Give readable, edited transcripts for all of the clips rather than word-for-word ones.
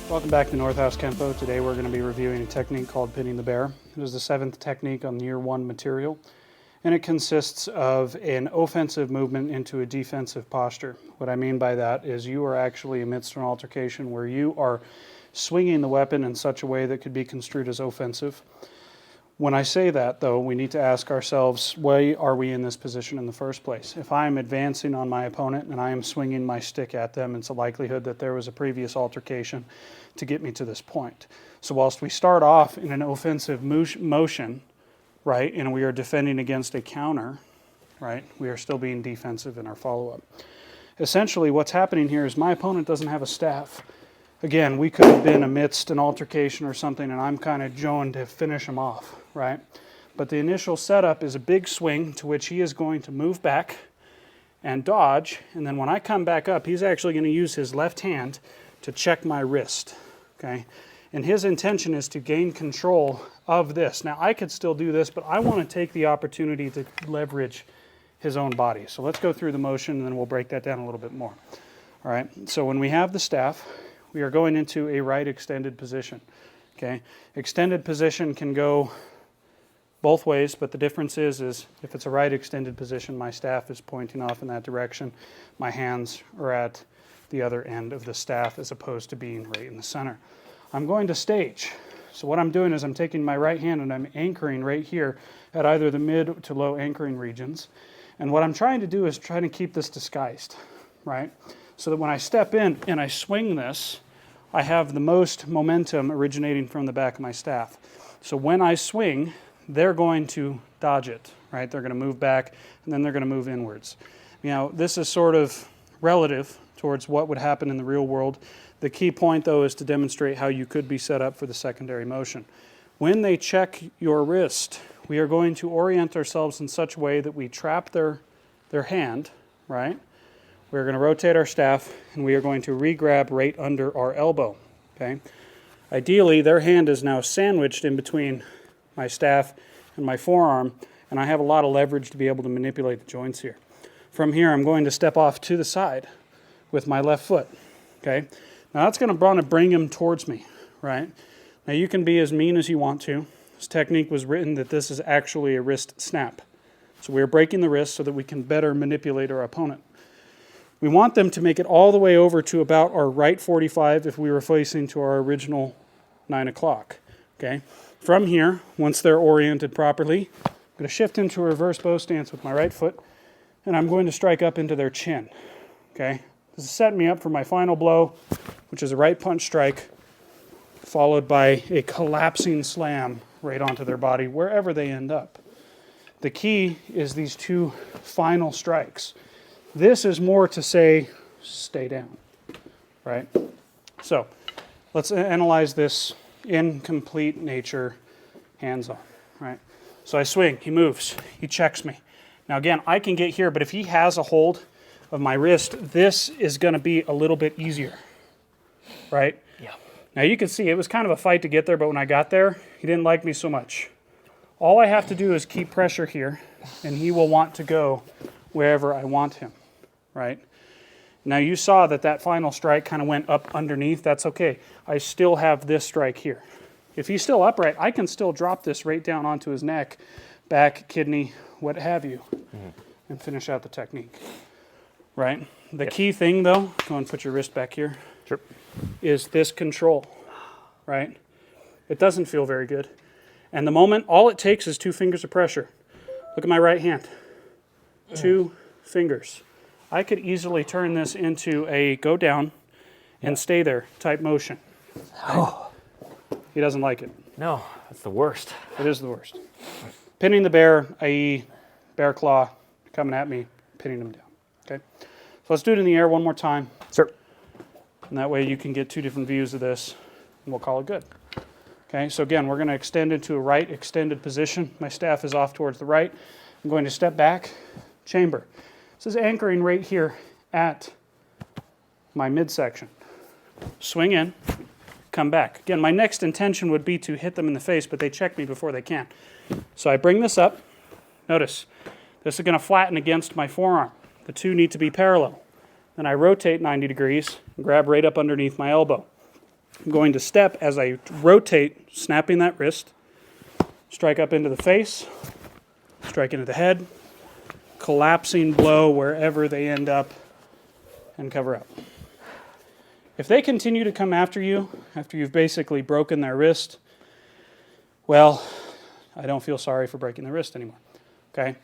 Welcome back to North House Kenpo. Today we're going to be reviewing a technique called pinning the bear. It is the 7th technique on the year 1 material, and it consists of an offensive movement into a defensive posture. What I mean by that is you are actually amidst an altercation where you are swinging the weapon in such a way that could be construed as offensive. When I say that, though, we need to ask ourselves, why are we in this position in the first place? If I am advancing on my opponent and I am swinging my stick at them, it's a likelihood that there was a previous altercation to get me to this point. So whilst we start off in an offensive motion, right, and we are defending against a counter, right, we are still being defensive in our follow-up. Essentially, what's happening here is my opponent doesn't have a staff. Again, we could have been amidst an altercation or something, and I'm kind of joined to finish him off, right? But the initial setup is a big swing to which he is going to move back and dodge, and then when I come back up, he's actually going to use his left hand to check my wrist, okay? And his intention is to gain control of this. Now, I could still do this, but I want to take the opportunity to leverage his own body. So let's go through the motion, and then we'll break that down a little bit more. All right, so when we have the staff, we are going into a right extended position, okay? Extended position can go both ways, but the difference is if it's a right extended position, my staff is pointing off in that direction. My hands are at the other end of the staff as opposed to being right in the center. I'm going to stage. So what I'm doing is I'm taking my right hand and I'm anchoring right here at either the mid to low anchoring regions. And what I'm trying to do is trying to keep this disguised, right? So that when I step in and I swing this, I have the most momentum originating from the back of my staff. So when I swing, they're going to dodge it, right? They're going to move back, and then they're going to move inwards. You know, this is sort of relative towards what would happen in the real world. The key point, though, is to demonstrate how you could be set up for the secondary motion. When they check your wrist, we are going to orient ourselves in such a way that we trap their hand, right? We're going to rotate our staff, and we are going to re-grab right under our elbow, okay? Ideally, their hand is now sandwiched in between my staff and my forearm, and I have a lot of leverage to be able to manipulate the joints here. From here, I'm going to step off to the side with my left foot, okay? Now, that's going to want to bring him towards me, right? Now, you can be as mean as you want to. This technique was written that this is actually a wrist snap. So we're breaking the wrist so that we can better manipulate our opponent. We want them to make it all the way over to about our right 45 if we were facing to our original 9 o'clock, okay? From here, once they're oriented properly, I'm going to shift into a reverse bow stance with my right foot, and I'm going to strike up into their chin, okay? This is setting me up for my final blow, which is a right punch strike, followed by a collapsing slam right onto their body, wherever they end up. The key is these two final strikes. This is more to say, stay down, right? So let's analyze this in complete nature, hands-on, right? So I swing, he moves, he checks me. Now again, I can get here, but if he has a hold of my wrist, this is going to be a little bit easier, right? Yeah. Now you can see it was kind of a fight to get there, but when I got there, he didn't like me so much. All I have to do is keep pressure here, and he will want to go wherever I want him, right? Now you saw that final strike kind of went up underneath. That's okay. I still have this strike here. If he's still upright, I can still drop this right down onto his neck, back, kidney, what have you, and finish out the technique, right? The key thing, though, go and put your wrist back here, Sure. is this control, right? It doesn't feel very good. And the moment, all it takes is 2 fingers of pressure. Look at my right hand. 2 fingers. I could easily turn this into a go down and stay there type motion. Oh. He doesn't like it. No, that's the worst. It is the worst. Pinning the bear, i.e. bear claw, coming at me, pinning him down. Okay? So let's do it in the air one more time. Sir. And that way you can get 2 different views of this, and we'll call it good. Okay, so again, we're going to extend into a right extended position. My staff is off towards the right. I'm going to step back, chamber. This is anchoring right here at my midsection. Swing in, come back. Again, my next intention would be to hit them in the face, but they check me before they can. So I bring this up. Notice, this is going to flatten against my forearm. The two need to be parallel. Then I rotate 90 degrees and grab right up underneath my elbow. I'm going to step as I rotate, snapping that wrist, strike up into the face, strike into the head, collapsing blow wherever they end up, and cover up. If they continue to come after you, after you've basically broken their wrist, well, I don't feel sorry for breaking the wrist anymore, okay?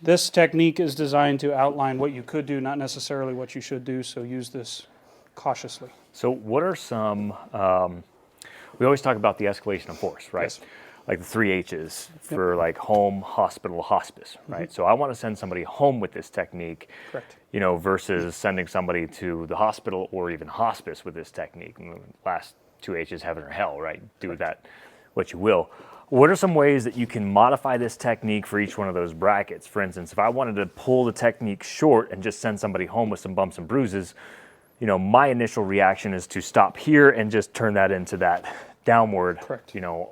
This technique is designed to outline what you could do, not necessarily what you should do, so use this cautiously. So what are some, we always talk about the escalation of force, right? Yes. Like the 3 H's for like home, hospital, hospice, right? So I want to send somebody home with this technique, Correct. you know, versus sending somebody to the hospital or even hospice with this technique. And the last 2 H's, heaven or hell, right? Do with that what you will. What are some ways that you can modify this technique for each one of those brackets? For instance, if I wanted to pull the technique short and just send somebody home with some bumps and bruises, you know, my initial reaction is to stop here and just turn that into that downward, Correct. you know,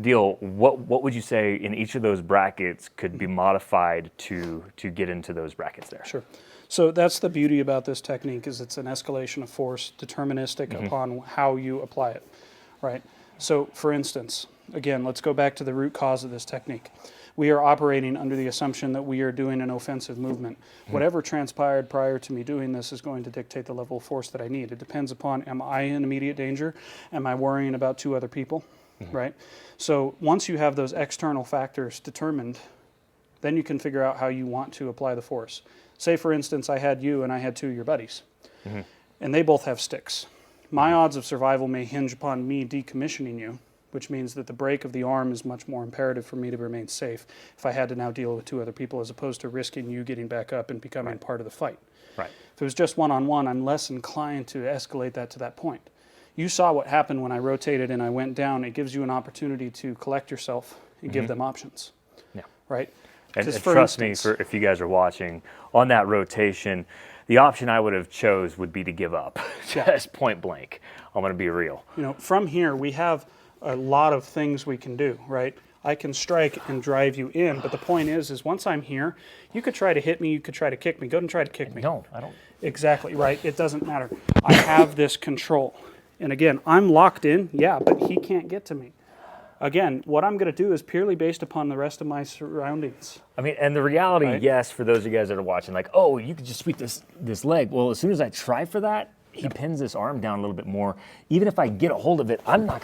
deal. What would you say in each of those brackets could be modified to get into those brackets there? Sure. So that's the beauty about this technique, is it's an escalation of force, deterministic upon how you apply it, right? So for instance, again, let's go back to the root cause of this technique. We are operating under the assumption that we are doing an offensive movement. Whatever transpired prior to me doing this is going to dictate the level of force that I need. It depends upon, am I in immediate danger? Am I worrying about 2 other people, right? So once you have those external factors determined, then you can figure out how you want to apply the force. Say, for instance, I had you and I had 2 of your buddies, and they both have sticks. My odds of survival may hinge upon me decommissioning you, which means that the break of the arm is much more imperative for me to remain safe if I had to now deal with 2 other people, as opposed to risking you getting back up and becoming part of the fight. Right. If it was just one-on-one, I'm less inclined to escalate that to that point. You saw what happened when I rotated and I went down. It gives you an opportunity to collect yourself and give them options. Yeah. Right? And Because trust me, if you guys are watching, on that rotation, the option I would have chose would be to give up, just point blank. I'm going to be real. You know, from here, we have a lot of things we can do, right? I can strike and drive you in, but the point is once I'm here, you could try to hit me, you could try to kick me. Go and try to kick me. No, I don't. Exactly, right? It doesn't matter. I have this control. And again, I'm locked in, yeah, but he can't get to me. Again, what I'm going to do is purely based upon the rest of my surroundings. I mean, and the reality, Right. yes, for those of you guys that are watching, like, oh, you could just sweep this leg. Well, as soon as I try for that, he pins this arm down a little bit more. Even if I get a hold of it, I'm not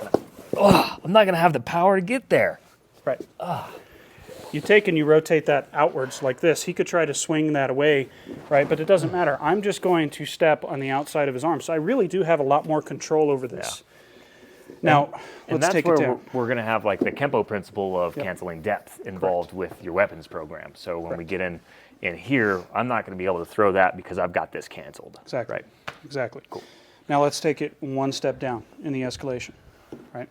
gonna have the power to get there. Right. You take and you rotate that outwards like this. He could try to swing that away, right? But it doesn't matter. I'm just going to step on the outside of his arm. So I really do have a lot more control over this. Now, And let's that's take it where down. we're going to have like the Kenpo principle of canceling depth involved with your weapons program. So when we get in here, I'm not going to be able to throw that because I've got this canceled. Exactly. Right. Exactly. Cool. Now let's take it one step down in the escalation, right?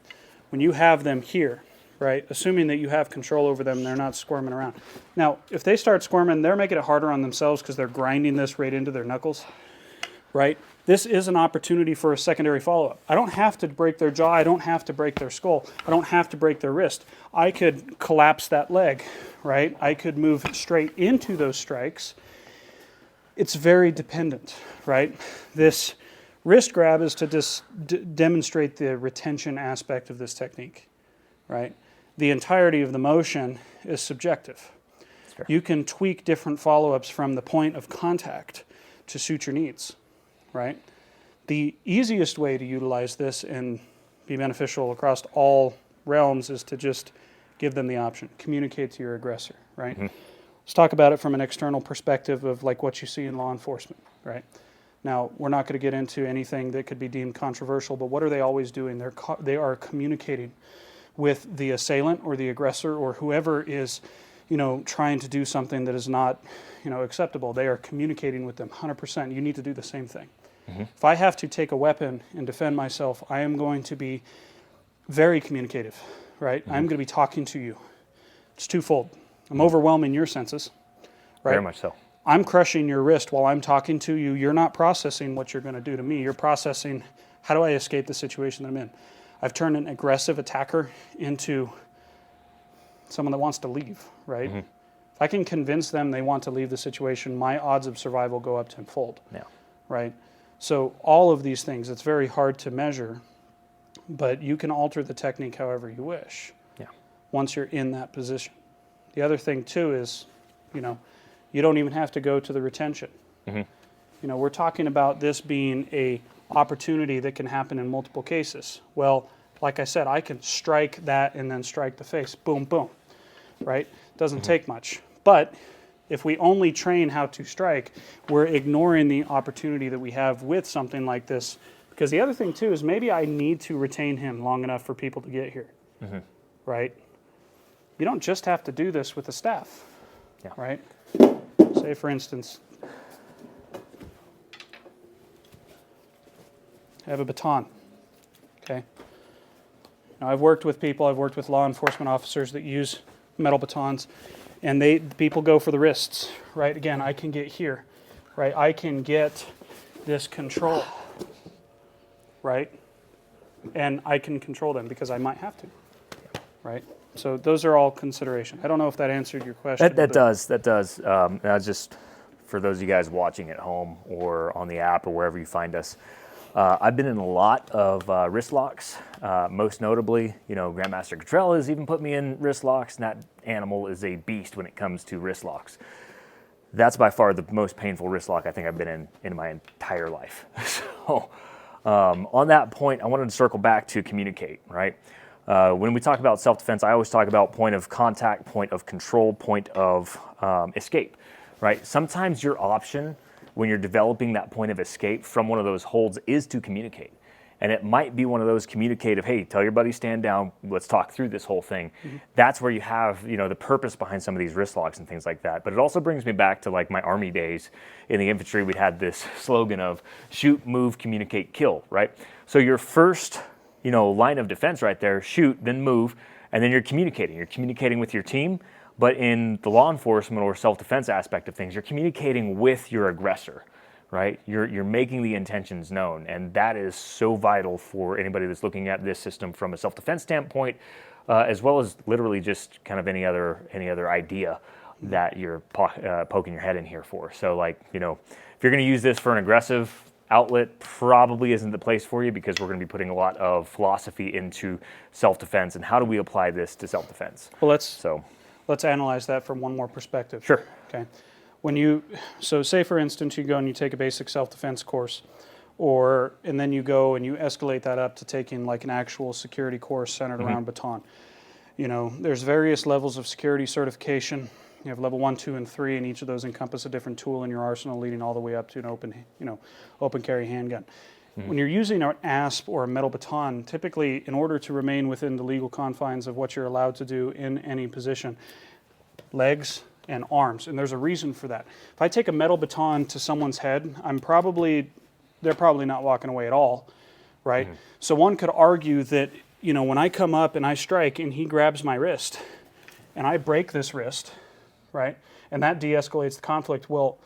When you have them here, right, assuming that you have control over them, they're not squirming around. Now, if they start squirming, they're making it harder on themselves because they're grinding this right into their knuckles, right? This is an opportunity for a secondary follow-up. I don't have to break their jaw. I don't have to break their skull. I don't have to break their wrist. I could collapse that leg, right? I could move straight into those strikes. It's very dependent, right? This wrist grab is to demonstrate the retention aspect of this technique, right? The entirety of the motion is subjective. You can tweak different follow-ups from the point of contact to suit your needs, right? The easiest way to utilize this and be beneficial across all realms is to just give them the option. Communicate to your aggressor, right? Let's talk about it from an external perspective of like what you see in law enforcement, right? Now, we're not going to get into anything that could be deemed controversial, but what are they always doing? They are communicating with the assailant or the aggressor or whoever is, trying to do something that is not, acceptable. They are communicating with them 100%. You need to do the same thing. If I have to take a weapon and defend myself, I am going to be very communicative, right? I'm going to be talking to you. It's twofold. I'm overwhelming your senses, right? Very much so. I'm crushing your wrist while I'm talking to you. You're not processing what you're going to do to me. You're processing, how do I escape the situation that I'm in? I've turned an aggressive attacker into someone that wants to leave, right? If I can convince them they want to leave the situation, my odds of survival go up tenfold, right? So all of these things, it's very hard to measure, but you can alter the technique however you wish. Yeah. Once you're in that position. The other thing too is, you don't even have to go to the retention. We're talking about this being a opportunity that can happen in multiple cases. Well, like I said, I can strike that and then strike the face. Boom, boom. Right? Doesn't take much. But if we only train how to strike, we're ignoring the opportunity that we have with something like this. Because the other thing too is maybe I need to retain him long enough for people to get here. Right? You don't just have to do this with a staff. Yeah. Right? Say for instance, I have a baton. Okay. Now I've worked with people, I've worked with law enforcement officers that use metal batons, and people go for the wrists, right? Again, I can get here, right? I can get this control, right? And I can control them because I might have to, right? So those are all consideration. I don't know if that answered your question. That does. Just for those of you guys watching at home or on the app or wherever you find us, I've been in a lot of wrist locks. Most notably, Grandmaster Cottrell has even put me in wrist locks, and that animal is a beast when it comes to wrist locks. That's by far the most painful wrist lock I think I've been in my entire life. So on that point, I wanted to circle back to communicate, right? When we talk about self-defense, I always talk about point of contact, point of control, point of escape, right? Sometimes your option when you're developing that point of escape from one of those holds is to communicate. And it might be one of those communicative, hey, tell your buddy stand down, let's talk through this whole thing. That's where you have, the purpose behind some of these wrist locks and things like that. But it also brings me back to like my Army days in the infantry. We had this slogan of shoot, move, communicate, kill, right? So your first, line of defense right there, shoot, then move, and then you're communicating. You're communicating with your team. But in the law enforcement or self-defense aspect of things, you're communicating with your aggressor, right? You're making the intentions known, and that is so vital for anybody that's looking at this system from a self-defense standpoint, as well as literally just kind of any other idea that you're poking your head in here for. So, if you're going to use this for an aggressive outlet, probably isn't the place for you, because we're going to be putting a lot of philosophy into self-defense and how do we apply this to self-defense. Well, let's analyze that from one more perspective. Sure. Okay. So say for instance, you go and you take a basic self-defense course, and then you go and you escalate that up to taking like an actual security course centered around baton. There's various levels of security certification. You have level 1, 2, and 3, and each of those encompass a different tool in your arsenal, leading all the way up to an open carry handgun. When you're using an ASP or a metal baton, typically in order to remain within the legal confines of what you're allowed to do in any position, legs and arms, and there's a reason for that. If I take a metal baton to someone's head, they're probably not walking away at all, right? So one could argue that, when I come up and I strike and he grabs my wrist and I break this wrist, right, and that de-escalates the conflict, well,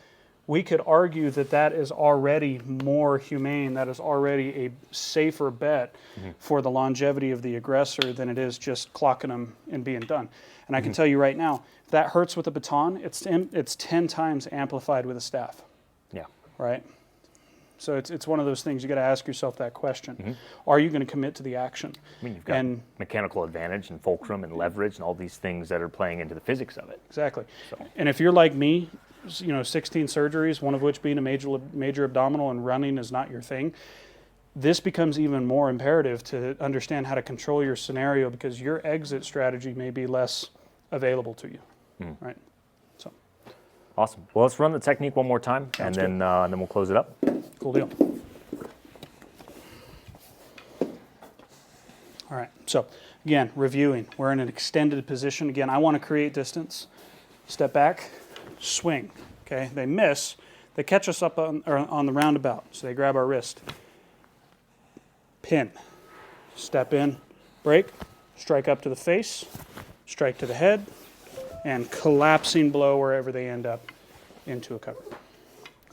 we could argue that is already more humane, that is already a safer bet for the longevity of the aggressor than it is just clocking them and being done. And I can tell you right now, if that hurts with a baton, it's 10 times amplified with a staff. Yeah. Right? So it's one of those things you got to ask yourself that question. Are you going to commit to the action? You've got mechanical advantage and fulcrum and leverage and all these things that are playing into the physics of it. Exactly. So. And if you're like me, 16 surgeries, one of which being a major abdominal, and running is not your thing, this becomes even more imperative to understand how to control your scenario, because your exit strategy may be less available to you, right? So, awesome. Well, let's run the technique one more time, Sounds and then we'll close it up. Cool deal. All right. So, again, reviewing. We're in an extended position. Again, I want to create distance. Step back. Swing. Okay, they miss. They catch us up on the roundabout, so they grab our wrist. Pin. Step in, break, strike up to the face, strike to the head, and collapsing blow wherever they end up into a cover.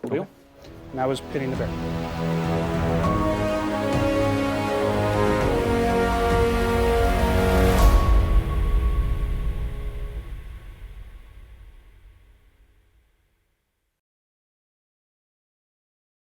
Cool deal? And that was pinning the bear.